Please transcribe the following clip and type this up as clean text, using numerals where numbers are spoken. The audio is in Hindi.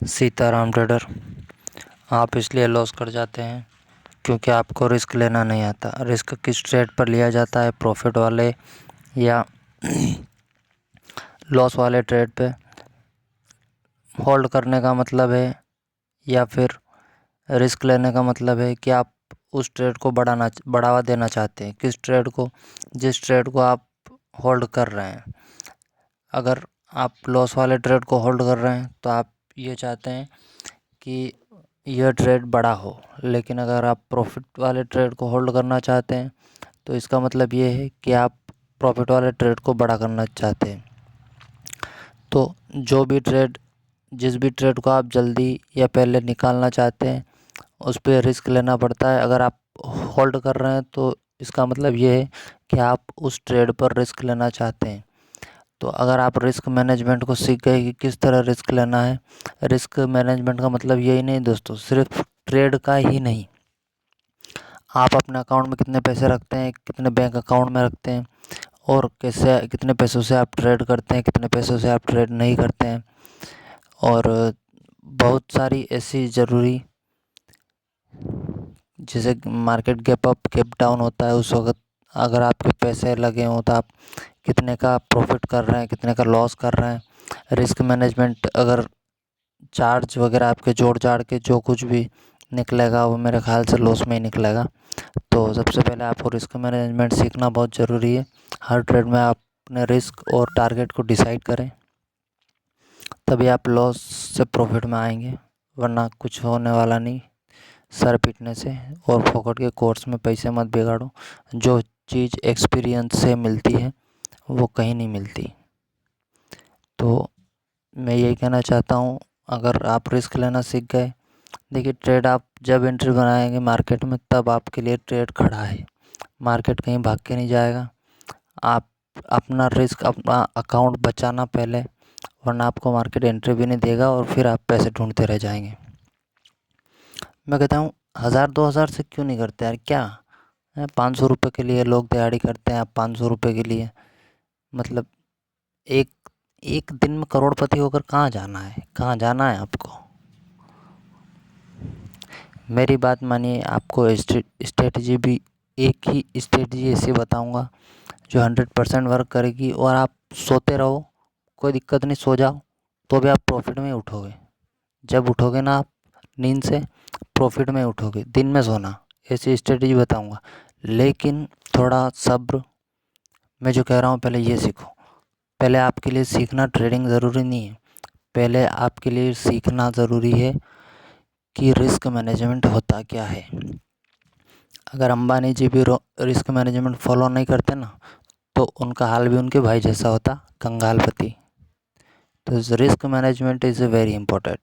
सीताराम ट्रेडर। आप इसलिए लॉस कर जाते हैं क्योंकि आपको रिस्क लेना नहीं आता। रिस्क किस ट्रेड पर लिया जाता है, प्रॉफिट वाले या लॉस वाले ट्रेड पे। होल्ड करने का मतलब है या फिर रिस्क लेने का मतलब है कि आप उस ट्रेड को बढ़ावा देना चाहते हैं। किस ट्रेड को? जिस ट्रेड को आप होल्ड कर रहे हैं। अगर आप लॉस वाले ट्रेड को होल्ड कर रहे हैं तो आप ये चाहते हैं कि यह ट्रेड बड़ा हो, लेकिन अगर आप प्रॉफिट वाले ट्रेड को होल्ड करना चाहते हैं तो इसका मतलब ये है कि आप प्रॉफिट वाले ट्रेड को बड़ा करना चाहते हैं। तो जिस भी ट्रेड को आप जल्दी या पहले निकालना चाहते हैं उस पर रिस्क लेना पड़ता है। अगर आप होल्ड कर रहे हैं तो इसका मतलब ये है कि आप उस ट्रेड पर रिस्क लेना चाहते हैं। तो अगर आप रिस्क मैनेजमेंट को सीख गए कि किस तरह रिस्क लेना है। रिस्क मैनेजमेंट का मतलब यही नहीं दोस्तों, सिर्फ ट्रेड का ही नहीं, आप अपने अकाउंट में कितने पैसे रखते हैं, कितने बैंक अकाउंट में रखते हैं और कैसे कितने पैसों से आप ट्रेड करते हैं, कितने पैसों से आप ट्रेड नहीं करते हैं। और बहुत सारी ऐसी ज़रूरी, जैसे market gap up gap down होता है, उस वक्त अगर आपके पैसे लगे हों तो आप कितने का प्रॉफिट कर रहे हैं, कितने का लॉस कर रहे हैं। रिस्क मैनेजमेंट, अगर चार्ज वगैरह आपके जोड़ जाड़ के जो कुछ भी निकलेगा वो मेरे ख्याल से लॉस में ही निकलेगा। तो सबसे पहले आपको रिस्क मैनेजमेंट सीखना बहुत ज़रूरी है। हर ट्रेड में आप अपने रिस्क और टारगेट को डिसाइड करें, तभी आप लॉस से प्रॉफिट में आएंगे, वरना कुछ होने वाला नहीं सर पीटने से। और फोकट के कोर्स में पैसे मत बिगाड़ो। जो चीज़ एक्सपीरियंस से मिलती है वो कहीं नहीं मिलती। तो मैं यही कहना चाहता हूँ, अगर आप रिस्क लेना सीख गए, देखिए ट्रेड आप जब एंट्री बनाएंगे मार्केट में तब आपके लिए ट्रेड खड़ा है। मार्केट कहीं भाग के नहीं जाएगा। आप अपना रिस्क, अपना अकाउंट बचाना पहले, वरना आपको मार्केट एंट्री भी नहीं देगा और फिर आप पैसे ढूंढते रह जाएंगे। मैं कहता हूँ 1000-2000 से क्यों नहीं करते यार, क्या है 500 रुपये के लिए लोग दिहाड़ी करते हैं। आप 500 रुपये के लिए मतलब एक एक दिन में करोड़पति होकर कहाँ जाना है, कहाँ जाना है आपको? मेरी बात मानिए, आपको स्ट्रेटजी भी एक ही स्ट्रेटजी ऐसी बताऊंगा जो 100% वर्क करेगी। और आप सोते रहो, कोई दिक्कत नहीं, सो जाओ तो भी आप प्रॉफिट में उठोगे। जब उठोगे ना आप नींद से, प्रॉफिट में उठोगे। दिन में सोना, ऐसी स्ट्रेटजी बताऊंगा। लेकिन थोड़ा सब्र, मैं जो कह रहा हूँ पहले ये सीखो। पहले आपके लिए सीखना ट्रेडिंग ज़रूरी नहीं है, पहले आपके लिए सीखना ज़रूरी है कि रिस्क मैनेजमेंट होता क्या है। अगर अंबानी जी भी रिस्क मैनेजमेंट फॉलो नहीं करते ना तो उनका हाल भी उनके भाई जैसा होता, कंगालपति। तो risk management is very important.